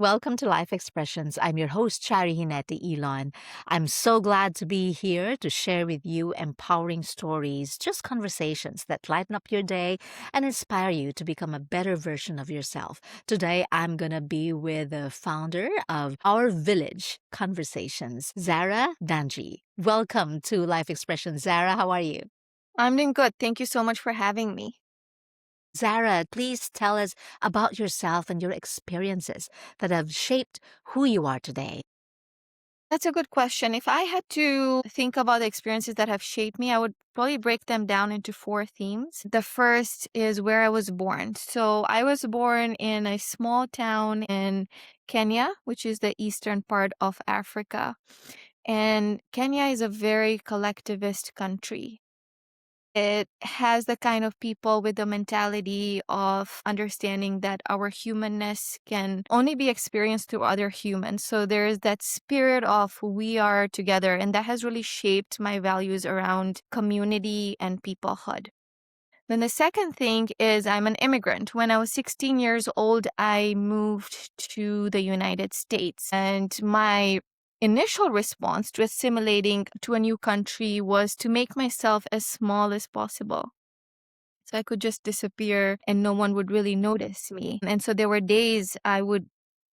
Welcome to Life Expressions. I'm your host, Chari Hineti Elon. I'm so glad to be here to share with you empowering stories, just conversations that lighten up your day and inspire you to become a better version of yourself. Today, I'm going to be with the founder of Our Village Conversations, Zahra Danji. Welcome to Life Expressions. Zahra, how are you? I'm doing good. Thank you so much for having me. Zahra, please tell us about yourself and your experiences that have shaped who you are today. That's a good question. If I had to think about the experiences that have shaped me, I would probably break them down into four themes. The first is where I was born. So I was born in a small town in Kenya, which is the eastern part of Africa. And Kenya is a very collectivist country. It has the kind of people with the mentality of understanding that our humanness can only be experienced through other humans. So there's that spirit of we are together, and that has really shaped my values around community and peoplehood. Then the second thing is I'm an immigrant. When I was 16 years old, I moved to the United States. And my initial response to assimilating to a new country was to make myself as small as possible. So I could just disappear and no one would really notice me. And so there were days I would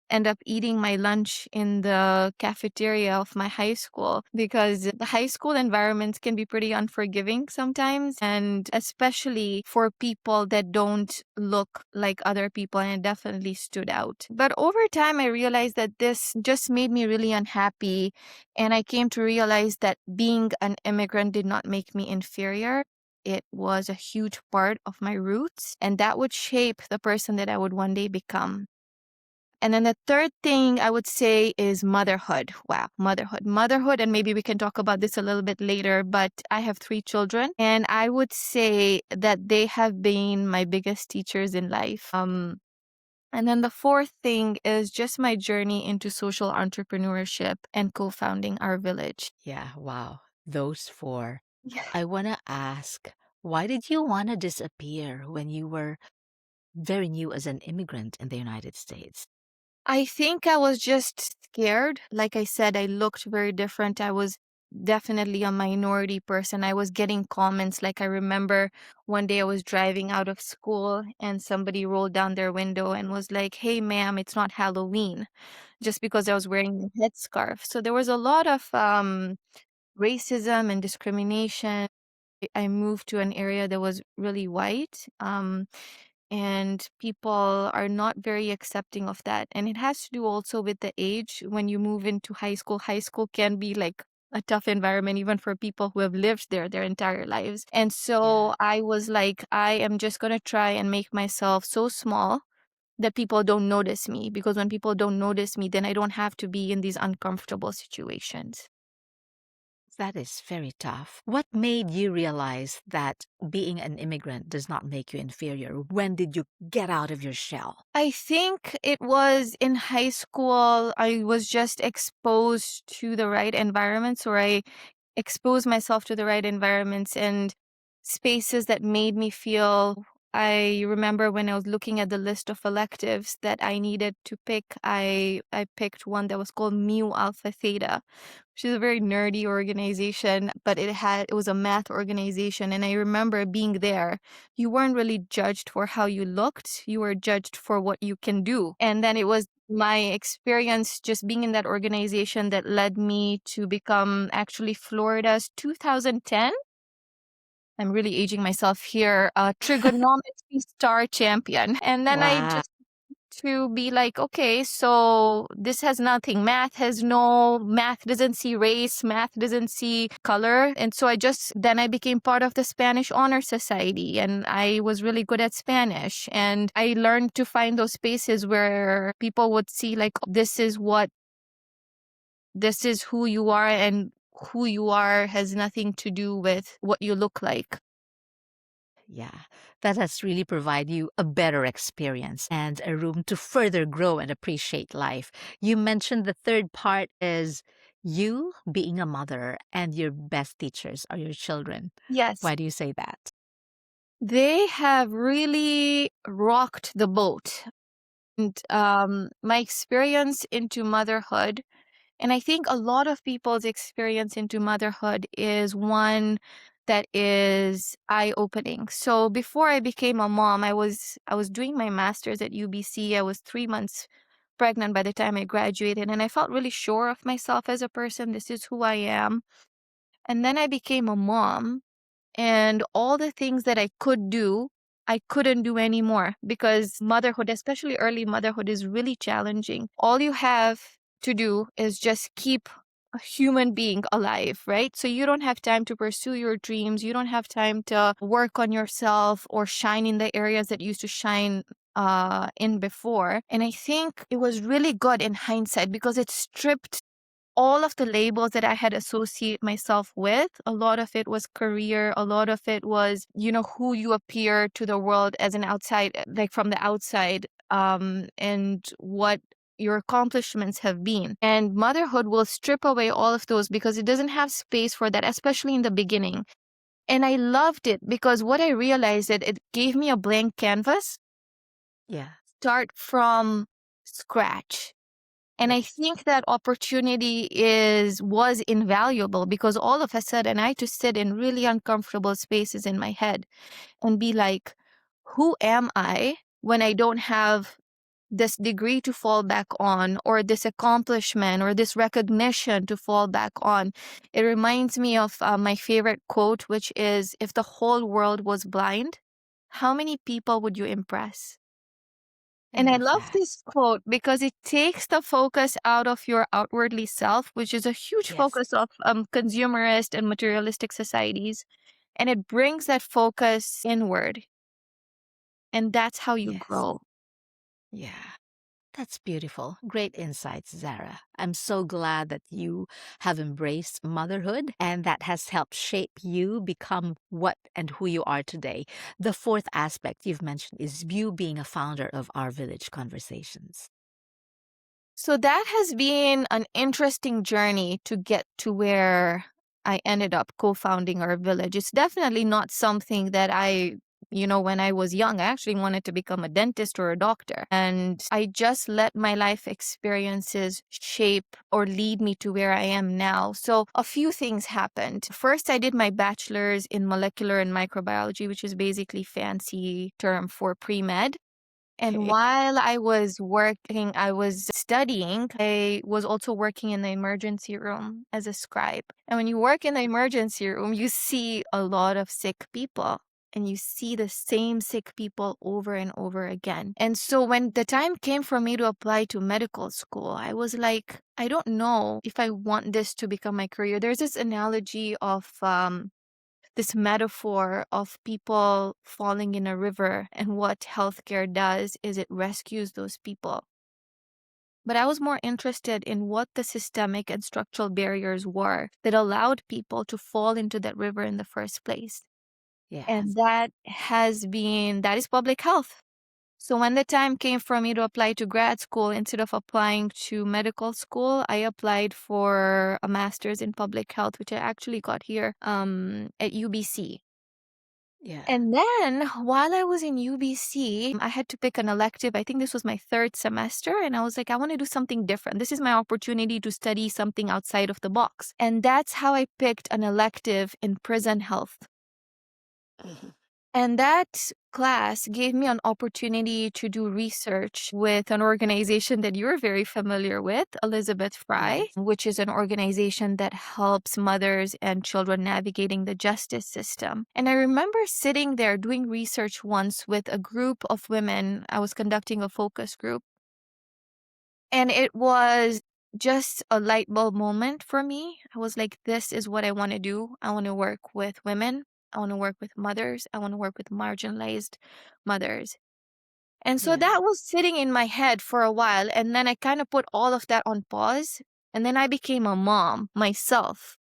end up eating my lunch in the cafeteria of my high school because the high school environments can be pretty unforgiving sometimes, and especially for people that don't look like other people, and it definitely stood out. But over time, I realized that this just made me really unhappy, and I came to realize that being an immigrant did not make me inferior. It was a huge part of my roots, and that would shape the person that I would one day become. And then the third thing I would say is motherhood. Wow, motherhood. Motherhood, and maybe we can talk about this a little bit later, but I have 3 children, and I would say that they have been my biggest teachers in life. And then the fourth thing is just my journey into social entrepreneurship and co-founding our village. Yeah, wow. Those four. Yeah. I want to ask, why did you want to disappear when you were very new as an immigrant in the United States? I think I was just scared. Like I said, I looked very different. I was definitely a minority person. I was getting comments. Like I remember one day I was driving out of school and somebody rolled down their window and was like, "Hey, ma'am, it's not Halloween," just because I was wearing a headscarf. So there was a lot of racism and discrimination. I moved to an area that was really white. And people are not very accepting of that. And it has to do also with the age. When you move into high school, high school can be like a tough environment, even for people who have lived there their entire lives. And Yeah. so I was like, I am just going to try and make myself so small that people don't notice me. Because when people don't notice me, then I don't have to be in these uncomfortable situations. That is very tough. What made you realize that being an immigrant does not make you inferior? When did you get out of your shell? I think it was in high school. I was just exposed to the right environments, or I exposed myself to the right environments and spaces that made me feel. I remember when I was looking at the list of electives that I needed to pick, I picked one that was called Mu Alpha Theta, which is a very nerdy organization, but it was a math organization. And I remember being there. You weren't really judged for how you looked, you were judged for what you can do. And then it was my experience just being in that organization that led me to become actually Florida's 2010. I'm really aging myself here. Trigonometry star champion. And then I Wow. just to be like, okay, so this has nothing. Math doesn't see race, math doesn't see color. And so then I became part of the Spanish Honor Society, and I was really good at Spanish. And I learned to find those spaces where people would see like, this is who you are, and who you are has nothing to do with what you look like. Yeah, that has really provided you a better experience and a room to further grow and appreciate life. You mentioned the third part is you being a mother and your best teachers are your children. Yes. Why do you say that? They have really rocked the boat. And my experience into motherhood, and I think a lot of people's experience into motherhood is one that is eye-opening. So before I became a mom, I was doing my master's at UBC. I was 3 months pregnant by the time I graduated, and I felt really sure of myself as a person. This is who I am. And then I became a mom, and all the things that I could do, I couldn't do anymore because motherhood, especially early motherhood, is really challenging. All you have to do is just keep a human being alive, right? So you don't have time to pursue your dreams. You don't have time to work on yourself or shine in the areas that you used to shine in before. And I think it was really good in hindsight because it stripped all of the labels that I had associated myself with. A lot of it was career, a lot of it was, who you appear to the world as an outside, like from the outside, and what your accomplishments have been. And motherhood will strip away all of those because it doesn't have space for that, especially in the beginning. And I loved it because what I realized that it gave me a blank canvas, Yeah. start from scratch. And I Yes. think that opportunity was invaluable because all of a sudden I had to sit in really uncomfortable spaces in my head and be like, who am I when I don't have this degree to fall back on, or this accomplishment, or this recognition to fall back on? It reminds me of my favorite quote, which is, if the whole world was blind, how many people would you impress? I And I love love that. this quote because it takes the focus out of your outwardly self, which is a huge Yes. focus of consumerist and materialistic societies, and it brings that focus inward. And that's how you Yes. grow. Yeah. That's beautiful. Great insights, Zara. I'm so glad that you have embraced motherhood and that has helped shape you become what and who you are today. The fourth aspect you've mentioned is you being a founder of Our Village Conversations. So that has been an interesting journey to get to where I ended up co-founding our village. It's definitely not something that when I was young, I actually wanted to become a dentist or a doctor. And I just let my life experiences shape or lead me to where I am now. So a few things happened. First, I did my bachelor's in molecular and microbiology, which is basically fancy term for pre-med. And Okay. while I was working, I was studying. I was also working in the emergency room as a scribe. And when you work in the emergency room, you see a lot of sick people. And you see the same sick people over and over again. And so when the time came for me to apply to medical school, I was like, I don't know if I want this to become my career. There's this analogy of this metaphor of people falling in a river, and what healthcare does is it rescues those people. But I was more interested in what the systemic and structural barriers were that allowed people to fall into that river in the first place. And Yes. that is public health. So when the time came for me to apply to grad school, instead of applying to medical school, I applied for a master's in public health, which I actually got here at UBC. Yeah. And then while I was in UBC, I had to pick an elective. I think this was my third semester. And I was like, I want to do something different. This is my opportunity to study something outside of the box. And that's how I picked an elective in prison health. Mhm. And that class gave me an opportunity to do research with an organization that you're very familiar with, Elizabeth Fry, Yes. which is an organization that helps mothers and children navigating the justice system. And I remember sitting there doing research once with a group of women. I was conducting a focus group, and it was just a light bulb moment for me. I was like, this is what I want to do. I want to work with women. I want to work with mothers. I want to work with marginalized mothers. And so Yeah. that was sitting in my head for a while. And then I kind of put all of that on pause. And then I became a mom myself.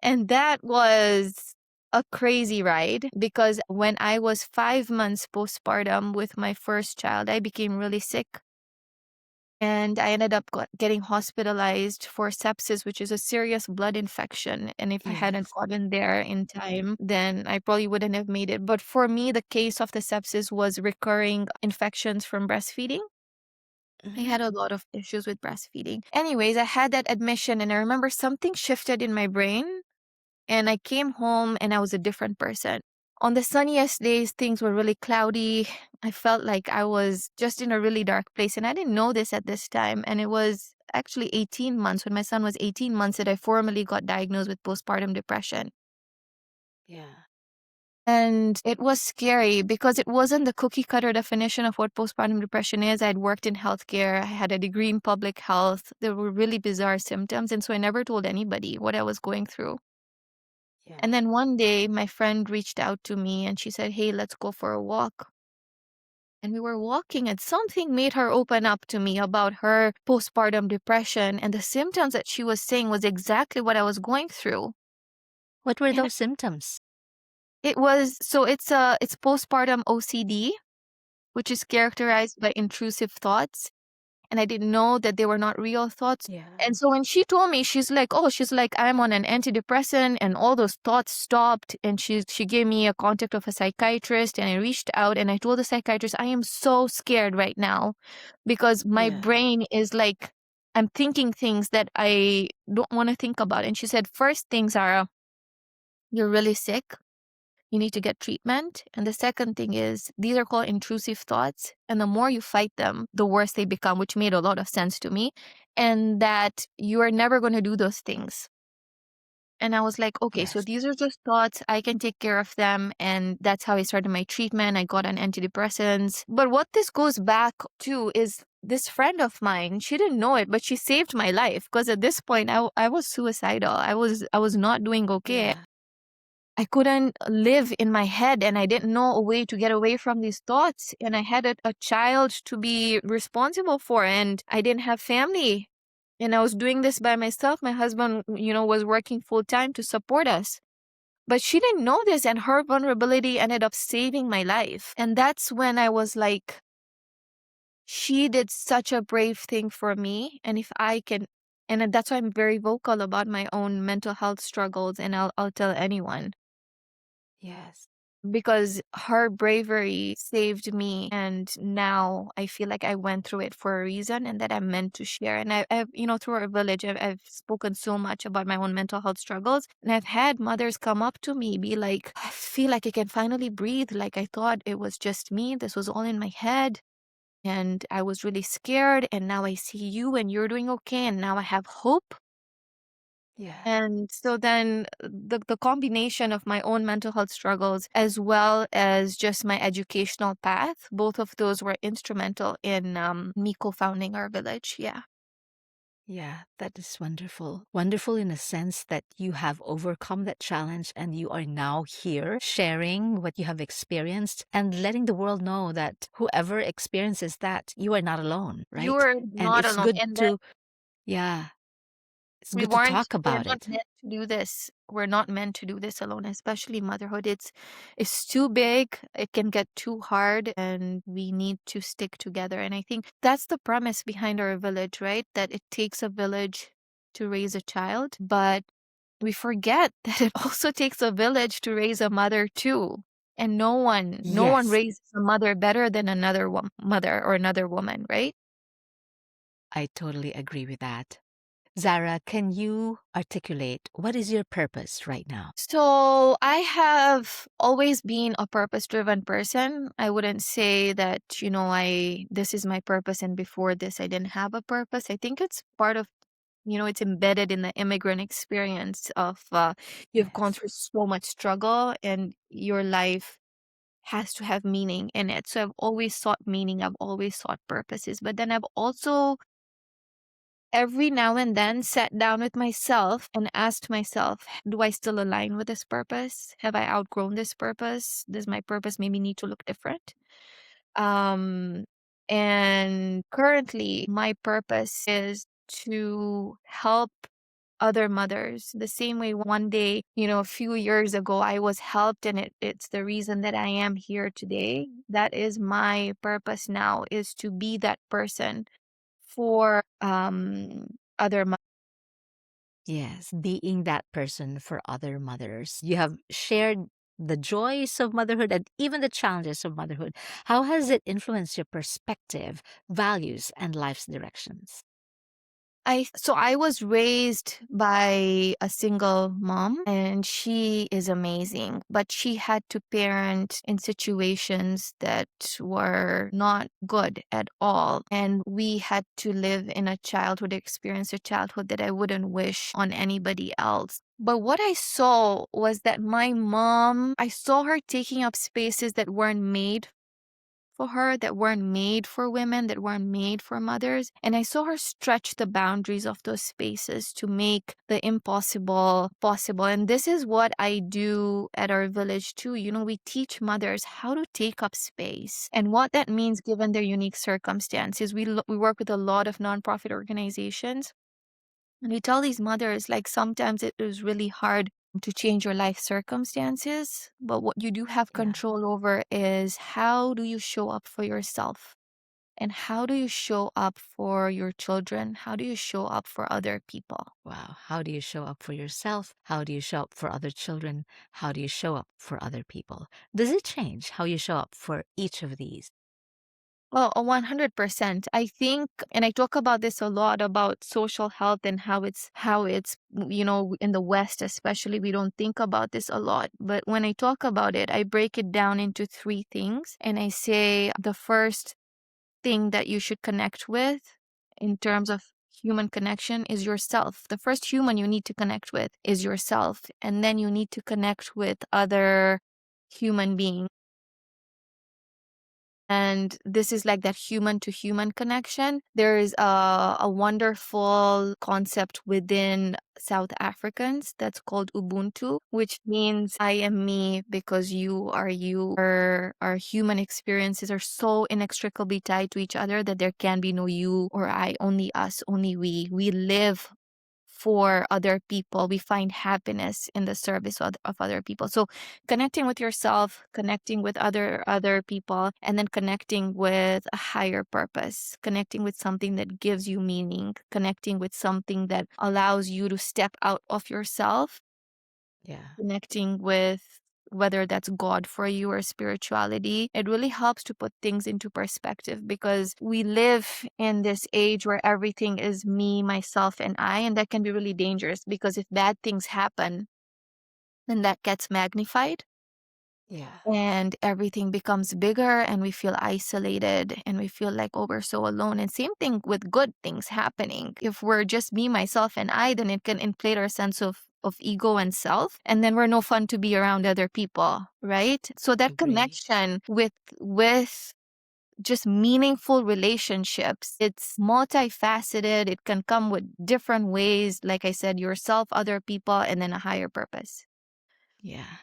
And that was a crazy ride because when I was 5 months postpartum with my first child, I became really sick. And I ended up getting hospitalized for sepsis, which is a serious blood infection. And if I hadn't Yes. gotten there in time, then I probably wouldn't have made it. But for me, the case of the sepsis was recurring infections from breastfeeding. I Mhm. had a lot of issues with breastfeeding. Anyways, I had that admission, and I remember something shifted in my brain, and I came home and I was a different person. On the sunniest days, things were really cloudy. I felt like I was just in a really dark place, and I didn't know this at this time. And it was actually 18 months, when my son was 18 months, that I formally got diagnosed with postpartum depression. Yeah. And it was scary because it wasn't the cookie cutter definition of what postpartum depression is. I'd worked in healthcare, I had a degree in public health. There were really bizarre symptoms. And so I never told anybody what I was going through. Yeah. And then one day, my friend reached out to me and she said, "Hey, let's go for a walk." And we were walking, and something made her open up to me about her postpartum depression. And the symptoms that she was saying was exactly what I was going through. What were And those symptoms? it was so it's postpartum OCD, which is characterized by intrusive thoughts. And I didn't know that they were not real thoughts. Yeah. And so when she told me, she's like, "I'm on an antidepressant," and all those thoughts stopped. And she gave me a contact of a psychiatrist, and I reached out and I told the psychiatrist, "I am so scared right now because my Yeah. brain is like, I'm thinking things that I don't want to think about." And she said, "First things are, you're really sick. You need to get treatment. And the second thing is, these are called intrusive thoughts. And the more you fight them, the worse they become," which made a lot of sense to me. And that you are never going to do those things. And I was like, okay, so Yes. these are just thoughts. I can take care of them. And that's how I started my treatment. I got on antidepressants. But what this goes back to is this friend of mine, she didn't know it, but she saved my life. Because at this point, I was suicidal. I was not doing okay. Yeah. I couldn't live in my head, and I didn't know a way to get away from these thoughts. And I had a child to be responsible for, and I didn't have family. And I was doing this by myself. My husband, was working full time to support us. But she didn't know this, and her vulnerability ended up saving my life. And that's when I was like, she did such a brave thing for me. And if I can, and that's why I'm very vocal about my own mental health struggles, and I'll tell anyone, Yes. because her bravery saved me. And now I feel like I went through it for a reason, and that I'm meant to share. And I've through our village, I've spoken so much about my own mental health struggles. And I've had mothers come up to me, be like, "I feel like I can finally breathe. Like, I thought it was just me. This was all in my head. And I was really scared. And now I see you and you're doing okay. And now I have hope." Yeah. And so then the combination of my own mental health struggles as well as just my educational path, both of those were instrumental in me co-founding our village. Yeah. Yeah, that is wonderful. Wonderful in a sense that you have overcome that challenge and you are now here sharing what you have experienced and letting the world know that whoever experiences that, you are not alone, right? You're And not it's alone. good And that to, yeah, it's we good to weren't talk we're about not it. meant to do this. We're not meant to do this alone, especially motherhood. It's too big, it can get too hard, and we need to stick together. And I think that's the premise behind our village, right? That it takes a village to raise a child, but we forget that it also takes a village to raise a mother too. And no one Yes, raises a mother better than another mother or another woman, right? I totally agree with that. Zara, can you articulate what is your purpose right now? So I have always been a purpose-driven person. I wouldn't say that, I this is my purpose and before this I didn't have a purpose. I think it's part of, it's embedded in the immigrant experience of you've gone Yes. through so much struggle and your life has to have meaning in it. So I've always sought meaning, I've always sought purposes. But then I've also every now and then sat down with myself and asked myself, do I still align with this purpose? Have I outgrown this purpose? Does my purpose maybe need to look different? Um, and currently, my purpose is to help other mothers the same way one day, a few years ago, I was helped, and it's the reason that I am here today. That is my purpose now, is to be that person for other mothers. Yes, being that person for other mothers. You have shared the joys of motherhood and even the challenges of motherhood. How has it influenced your perspective, values, and life's directions? I was raised by a single mom and she is amazing, but she had to parent in situations that were not good at all. And we had to live in a childhood experience, a childhood that I wouldn't wish on anybody else. But what I saw was that my mom, I saw her taking up spaces that weren't made for her, that weren't made for women, that weren't made for mothers. And I saw her stretch the boundaries of those spaces to make the impossible possible. And this is what I do at our village too. You know, we teach mothers how to take up space and what that means given their unique circumstances. We work with a lot of nonprofit organizations. And we tell these mothers, like, sometimes it is really hard to change your life circumstances, but what you do have Yeah. control over is how do you show up for yourself? And how do you show up for your children? How do you show up for other people? Wow. How do you show up for yourself? How do you show up for other children? How do you show up for other people? Does it change how you show up for each of these? Well, 100%. I think, and I talk about this a lot about social health and how it's, in the West, especially, we don't think about this a lot. But when I talk about it, I break it down into three things. And I say the first thing that you should connect with in terms of human connection is yourself. The first human you need to connect with is yourself. And then you need to connect with other human beings. And this is like that human to human connection. There is a wonderful concept within South Africans that's called Ubuntu, which means I am me because you are you. Our human experiences are so inextricably tied to each other that there can be no you or I, only us, only we. We live for other people. We find happiness in the service of other people. So connecting with yourself, connecting with other people, and then connecting with a higher purpose, connecting with something that gives you meaning, connecting with something that allows you to step out of yourself, Yeah. connecting with whether that's God for you or spirituality. It really helps to put things into perspective because we live in this age where everything is me, myself, and I, and that can be really dangerous because if bad things happen, then that gets magnified Yeah. and everything becomes bigger and we feel isolated and we feel like, oh, we're so alone. And same thing with good things happening. If we're just me, myself, and I, then it can inflate our sense of ego and self, and then we're no fun to be around other people, right? So that Agree. connection with just meaningful relationships, it's multifaceted. It can come with different ways, like I said, yourself, other people, and then a higher purpose. Yeah.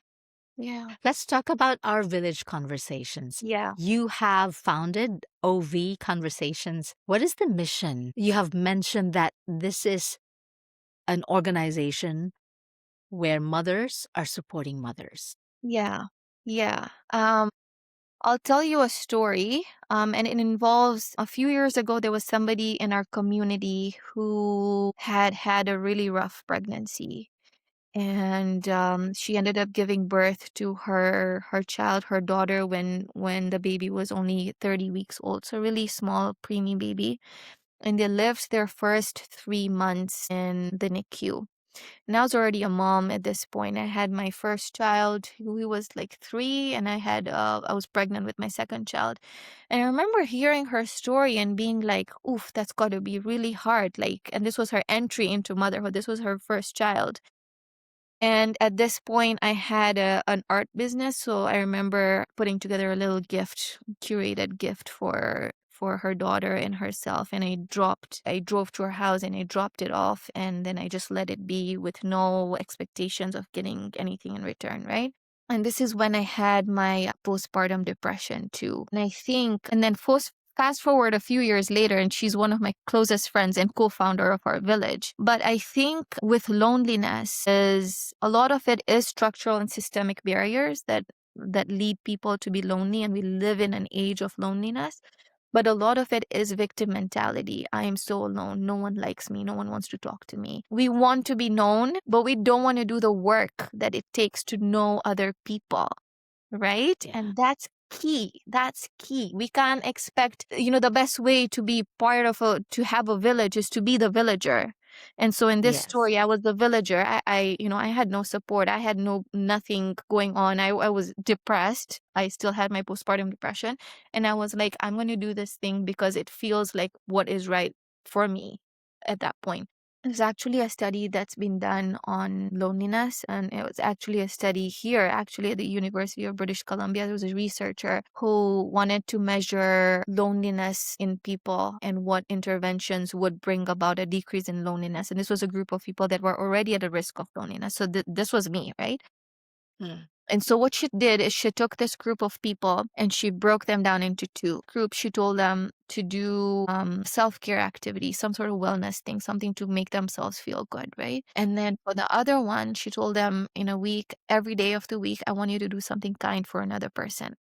Yeah. Let's talk about our village conversations. Yeah. You have founded OV Conversations. What is the mission? You have mentioned that this is an organization where mothers are supporting mothers. Yeah. Yeah. I'll tell you a story. And it involves a few years ago, there was somebody in our community who had had a really rough pregnancy. And she ended up giving birth to her child, her daughter, when the baby was only 30 weeks old. So really small, preemie baby. And they lived their first 3 months in the NICU. And I was already a mom at this point. I had my first child, who he was like 3, and I was pregnant with my second child. And I remember hearing her story and being like, "Oof, that's got to be really hard." Like, and this was her entry into motherhood. This was her first child. And at this point, I had an art business, so I remember putting together a little gift, curated gift for her daughter and herself. And I drove to her house and I dropped it off, and then I just let it be with no expectations of getting anything in return, right? And this is when I had my postpartum depression too. And I think, and then fast forward a few years later, and she's one of my closest friends and co-founder of our village. But I think with loneliness is a lot of it is structural and systemic barriers that lead people to be lonely, and we live in an age of loneliness. But a lot of it is victim mentality. I am so alone. No one likes me. No one wants to talk to me. We want to be known, but we don't want to do the work that it takes to know other people, right? Yeah. And that's key. That's key. We can't expect, the best way to be part of to have a village is to be the villager. And so in this Yes. story, I was the villager. I had no support. I had nothing going on. I was depressed. I still had my postpartum depression. And I was like, I'm going to do this thing because it feels like what is right for me at that point. There's actually a study that's been done on loneliness, and it was actually a study here, actually at the University of British Columbia. There was a researcher who wanted to measure loneliness in people and what interventions would bring about a decrease in loneliness. And this was a group of people that were already at a risk of loneliness. So this was me, right? Mm. And so what she did is she took this group of people and she broke them down into two groups. She told them to do self-care activity, some sort of wellness thing, something to make themselves feel good, right? And then for the other one, she told them in a week, every day of the week, I want you to do something kind for another person.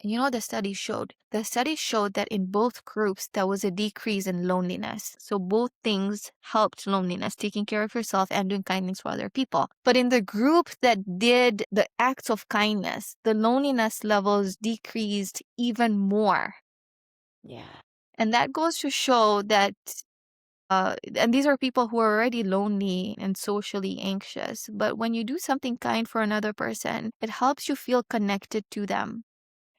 And you know what the study showed? The study showed that in both groups, there was a decrease in loneliness. So both things helped loneliness, taking care of yourself and doing kindness for other people. But in the group that did the acts of kindness, the loneliness levels decreased even more. Yeah. And that goes to show that, and these are people who are already lonely and socially anxious. But when you do something kind for another person, it helps you feel connected to them.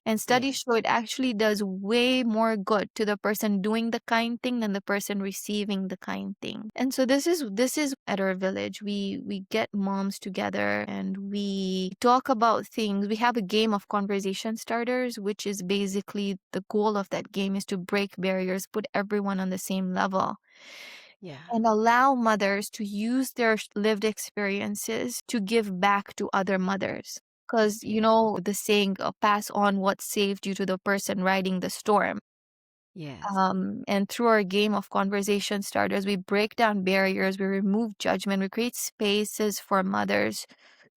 And studies Yes. show it actually does way more good to the person doing the kind thing than the person receiving the kind thing. And so this is at our village. We get moms together and we talk about things. We have a game of conversation starters, which is basically the goal of that game is to break barriers, put everyone on the same level Yeah. and allow mothers to use their lived experiences to give back to other mothers. Because, Yeah. the saying, pass on what saved you to the person riding the storm. Yes. And through our game of conversation starters, we break down barriers, we remove judgment, we create spaces for mothers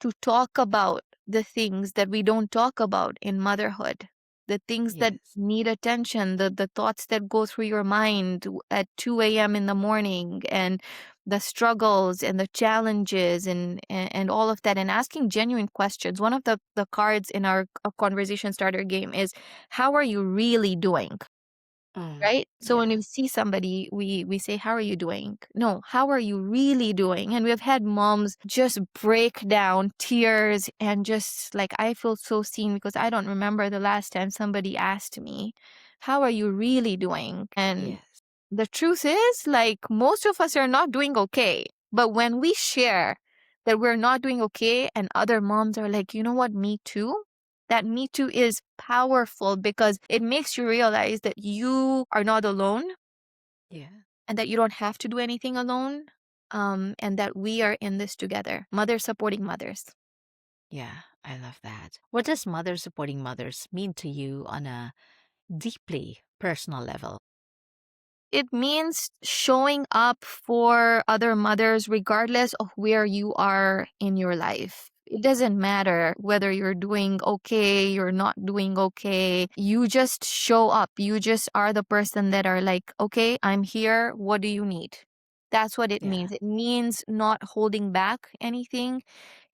to talk about the things that we don't talk about in motherhood, the things that Yes. need attention, the thoughts that go through your mind at 2 a.m. in the morning, and the struggles and the challenges and all of that, and asking genuine questions. One of the cards in our conversation starter game is, how are you really doing? Mm. Right? So when Yeah. we see somebody, we say, "How are you doing?" No, "How are you really doing?" And we've had moms just break down tears and just like, I feel so seen because I don't remember the last time somebody asked me, "How are you really doing?" And Yes. the truth is, like, most of us are not doing okay. But when we share that we're not doing okay, and other moms are like, you know what, me too? That me too is powerful because it makes you realize that you are not alone Yeah. and that you don't have to do anything alone. And that we are in this together. Mothers supporting mothers. Yeah. I love that. What does mother supporting mothers mean to you on a deeply personal level? It means showing up for other mothers regardless of where you are in your life. It doesn't matter whether you're doing okay, you're not doing okay. You just show up. You just are the person that are like, okay, I'm here. What do you need? That's what it Yeah. means. It means not holding back anything.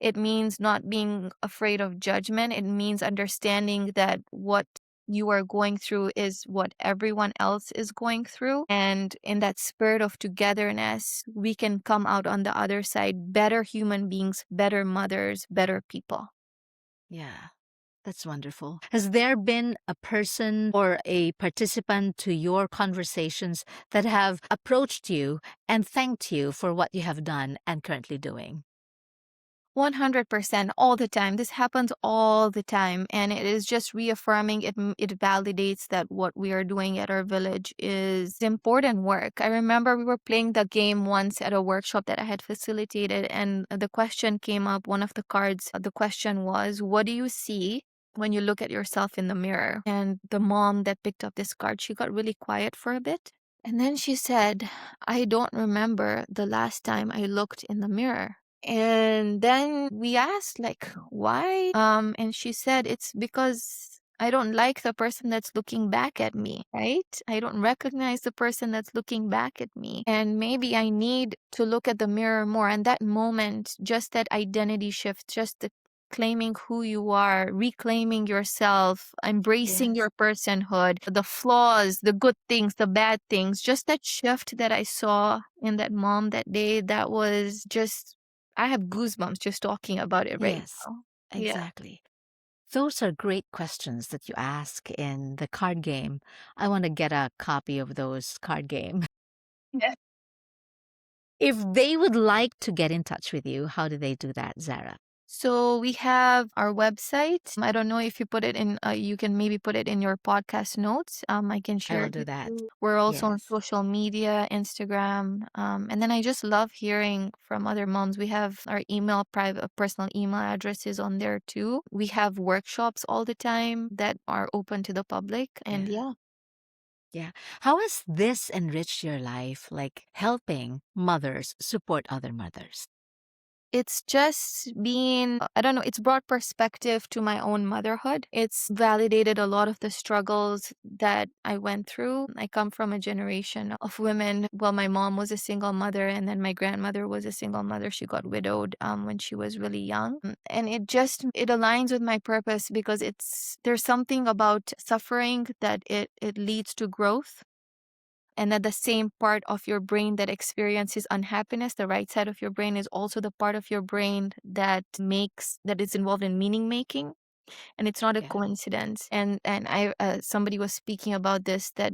It means not being afraid of judgment. It means understanding that what you are going through is what everyone else is going through. And in that spirit of togetherness, we can come out on the other side better human beings, better mothers, better people. Yeah. That's wonderful. Has there been a person or a participant to your conversations that have approached you and thanked you for what you have done and currently doing? 100% all the time. This happens all the time. And it is just reaffirming, it validates that what we are doing at our village is important work. I remember we were playing the game once at a workshop that I had facilitated, and the question came up. One of the cards, the question was, what do you see when you look at yourself in the mirror? And the mom that picked up this card, she got really quiet for a bit. And then she said, I don't remember the last time I looked in the mirror. And then we asked, like, why? And she said, it's because I don't like the person that's looking back at me, right? I don't recognize the person that's looking back at me. And maybe I need to look at the mirror more. And that moment, just that identity shift, just the claiming who you are, reclaiming yourself, embracing Yes. your personhood, the flaws, the good things, the bad things, just that shift that I saw in that mom that day, that was just, I have goosebumps just talking about it right Yes, now. Yeah. exactly. Those are great questions that you ask in the card game. I want to get a copy of those card game. If they would like to get in touch with you, how do they do that, Zara? So we have our website. I don't know if you put it in, you can maybe put it in your podcast notes. I can I share will it do with that. you. We're also on Yes. social media, Instagram. And then I just love hearing from other moms. We have our email, private, personal email addresses on there too. We have workshops all the time that are open to the public. And Yeah. yeah. Yeah. How has this enriched your life, like helping mothers support other mothers? It's just been, I don't know, it's brought perspective to my own motherhood. It's validated a lot of the struggles that I went through. I come from a generation of women. Well, my mom was a single mother, and then my grandmother was a single mother. She got widowed when she was really young. And it aligns with my purpose because there's something about suffering that it leads to growth, and that the same part of your brain that experiences unhappiness, the right side of your brain, is also the part of your brain that is involved in meaning making. And it's not a Yeah. coincidence. And I somebody was speaking about this, that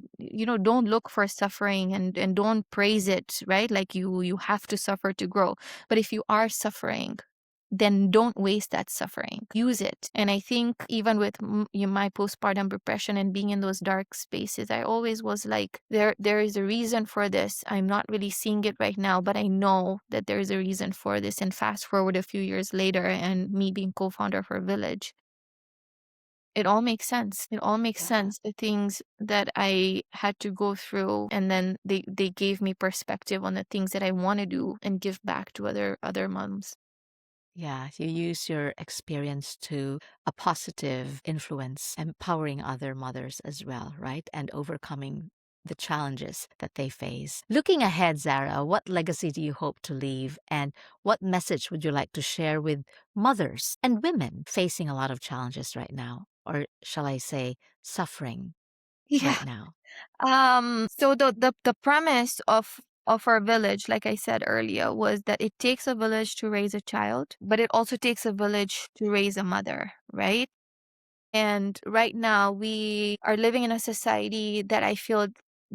don't look for suffering, and don't praise it, right? Like you have to suffer to grow. But if you are suffering, then don't waste that suffering. Use it. And I think even with my postpartum depression and being in those dark spaces, I always was like, there is a reason for this. I'm not really seeing it right now, but I know that there is a reason for this. And fast forward a few years later, and me being co-founder of our village, it all makes sense. It all makes Yeah. sense. The things that I had to go through, and then they gave me perspective on the things that I want to do and give back to other moms. Yeah, you use your experience to a positive influence, empowering other mothers as well, right? And overcoming the challenges that they face. Looking ahead, Zara, what legacy do you hope to leave? And what message would you like to share with mothers and women facing a lot of challenges right now? Or shall I say, suffering Yeah. right now? So the premise of our village, like I said earlier, was that it takes a village to raise a child, but it also takes a village to raise a mother, right? And right now we are living in a society that I feel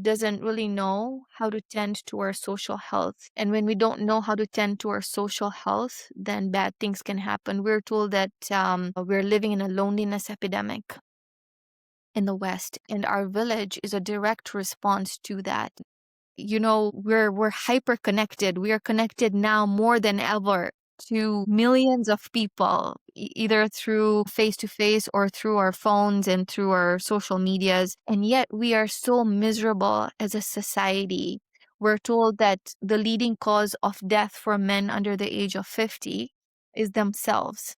doesn't really know how to tend to our social health. And when we don't know how to tend to our social health, then bad things can happen. We're told that we're living in a loneliness epidemic in the West, and our village is a direct response to that. We're hyper connected. We are connected now more than ever to millions of people, either through face to face or through our phones and through our social medias. And yet we are so miserable as a society. We're told that the leading cause of death for men under the age of 50 is themselves,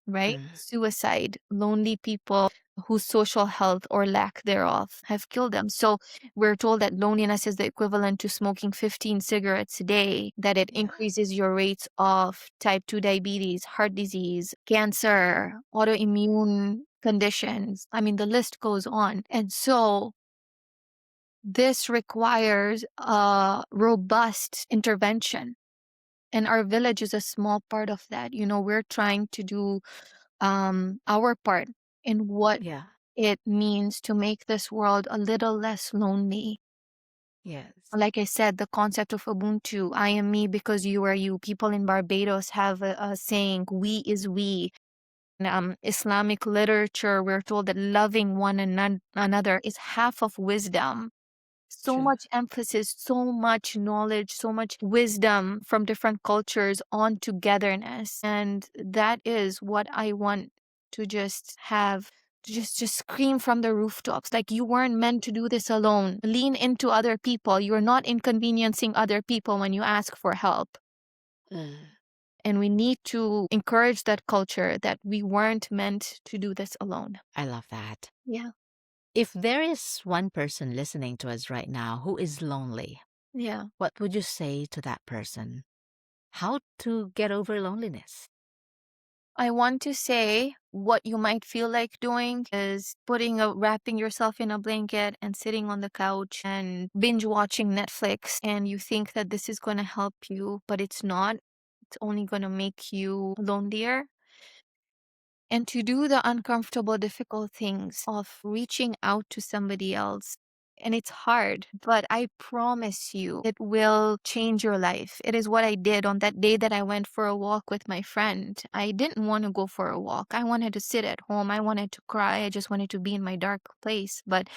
right? Mm, Suicide, lonely people whose social health or lack thereof have killed them. So we're told that loneliness is the equivalent to smoking 15 cigarettes a day, that it yeah. increases your rates of type 2 diabetes, heart disease, cancer, autoimmune conditions. I mean, the list goes on. And so this requires a robust intervention. And our village is a small part of that. We're trying to do our part in what Yeah. it means to make this world a little less lonely. Yes. Like I said, the concept of Ubuntu, I am me because you are you. People in Barbados have a saying, we is we. In Islamic literature, we're told that loving one another is half of wisdom. So True. much emphasis, so much knowledge, so much wisdom from different cultures on togetherness. And that is what I want to just have. To just scream from the rooftops, like, you weren't meant to do this alone. Lean into other people. You're not inconveniencing other people when you ask for help. Mm. And we need to encourage that culture that we weren't meant to do this alone. I love that. Yeah. If there is one person listening to us right now who is lonely, Yeah. what would you say to that person? How to get over loneliness? I want to say what you might feel like doing is wrapping yourself in a blanket and sitting on the couch and binge watching Netflix. And you think that this is going to help you, but it's not. It's only going to make you lonelier. And to do the uncomfortable, difficult things of reaching out to somebody else. And it's hard, but I promise you it will change your life. It is what I did on that day that I went for a walk with my friend. I didn't want to go for a walk. I wanted to sit at home. I wanted to cry. I just wanted to be in my dark place. But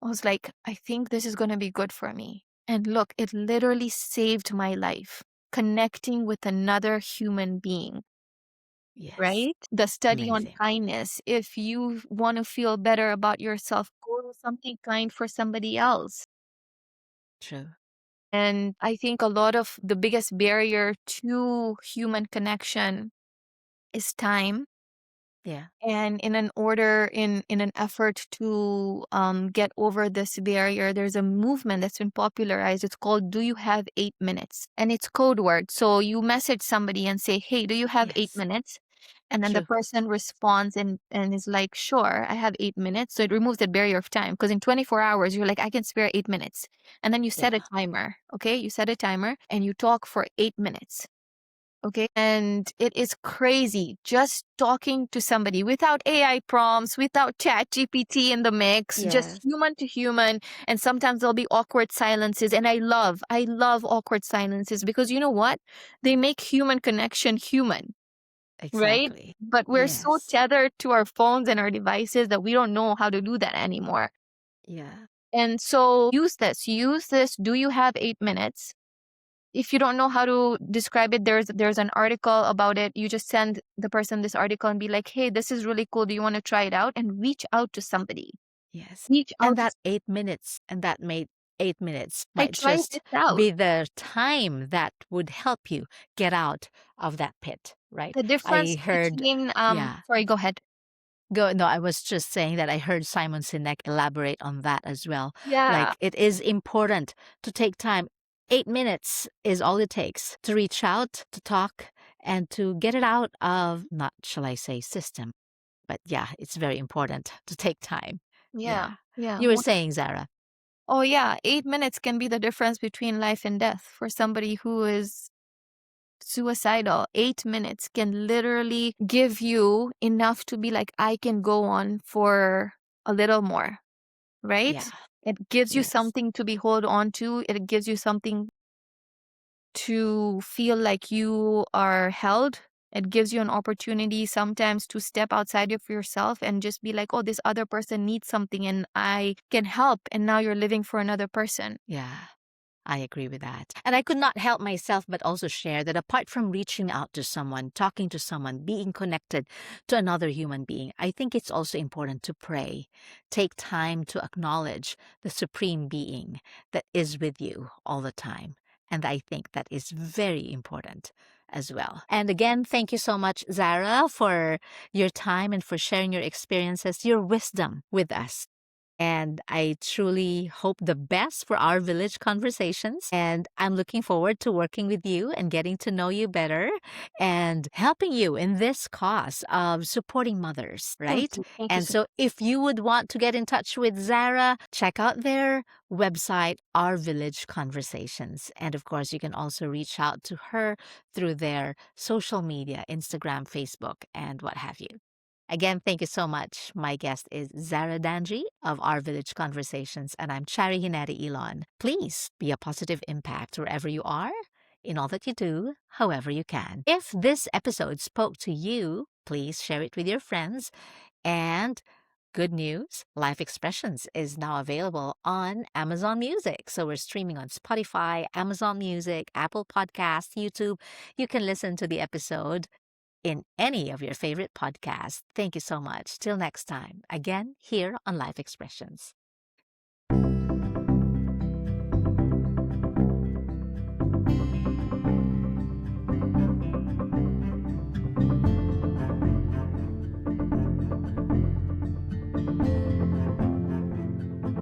I was like, I think this is going to be good for me. And look, it literally saved my life connecting with another human being, Yes. right? The study on Amazing. kindness. If you want to feel better about yourself, go do something kind for somebody else. True. And I think a lot of the biggest barrier to human connection is time. Yeah. And in an effort to get over this barrier, there's a movement that's been popularized. It's called "Do you have 8 minutes?" and it's code word. So you message somebody and say, "Hey, do you have eight Yes. minutes?" And then the True. person responds and is like, "Sure, I have 8 minutes." So it removes that barrier of time because in 24 hours you're like, "I can spare 8 minutes," and then you set a Yeah. timer. Okay, you set a timer and you talk for 8 minutes. Okay. And it is crazy just talking to somebody without AI prompts, without chat GPT in the mix, just Yes. human to human. And sometimes there'll be awkward silences. And I love awkward silences because you know what? They make human connection human, right? Exactly. But we're so Yes. tethered to our phones and our devices that we don't know how to do that anymore. Yeah. And so use this. Do you have 8 minutes? If you don't know how to describe it, there's an article about it. You just send the person this article and be like, "Hey, this is really cool. Do you want to try it out?" And reach out to somebody. Yes. Reach And out to that 8 minutes and that made 8 minutes I might tried just this out. be the time that would help you get out of that pit, right? The difference I heard, between yeah. sorry, go ahead. Go no, I was just saying that I heard Simon Sinek elaborate on that as well. Yeah. Like, it is important to take time. 8 minutes is all it takes to reach out, to talk, and to get it out of, not shall I say system, but yeah, it's very important to take time. Yeah. Yeah. Yeah. You were saying, Zara. Oh yeah, 8 minutes can be the difference between life and death for somebody who is suicidal. 8 minutes can literally give you enough to be like, I can go on for a little more. Right? Yeah. It gives you Yes. something to be hold on to. It gives you something to feel like you are held. It gives you an opportunity sometimes to step outside of yourself and just be like, oh, this other person needs something and I can help. And now you're living for another person. Yeah. I agree with that. And I could not help myself but also share that apart from reaching out to someone, talking to someone, being connected to another human being, I think it's also important to pray. Take time to acknowledge the supreme being that is with you all the time. And I think that is very important as well. And again, thank you so much, Zara, for your time and for sharing your experiences, your wisdom with us. And I truly hope the best for our village conversations. And I'm looking forward to working with you and getting to know you better and helping you in this cause of supporting mothers, Thank right? you. Thank you And so so if you would want to get in touch with Zara, check out their website, Our Village Conversations. And of course, you can also reach out to her through their social media, Instagram, Facebook, and what have you. Again, thank you so much. My guest is Zahra Danji of Our Village Conversations, and I'm Chari Hinati Elon. Please be a positive impact wherever you are, in all that you do, however you can. If this episode spoke to you, please share it with your friends. And good news, Life Expressions is now available on Amazon Music. So we're streaming on Spotify, Amazon Music, Apple Podcasts, YouTube. You can listen to the episode in any of your favorite podcasts. Thank you so much. Till next time, again, here on Life Expressions.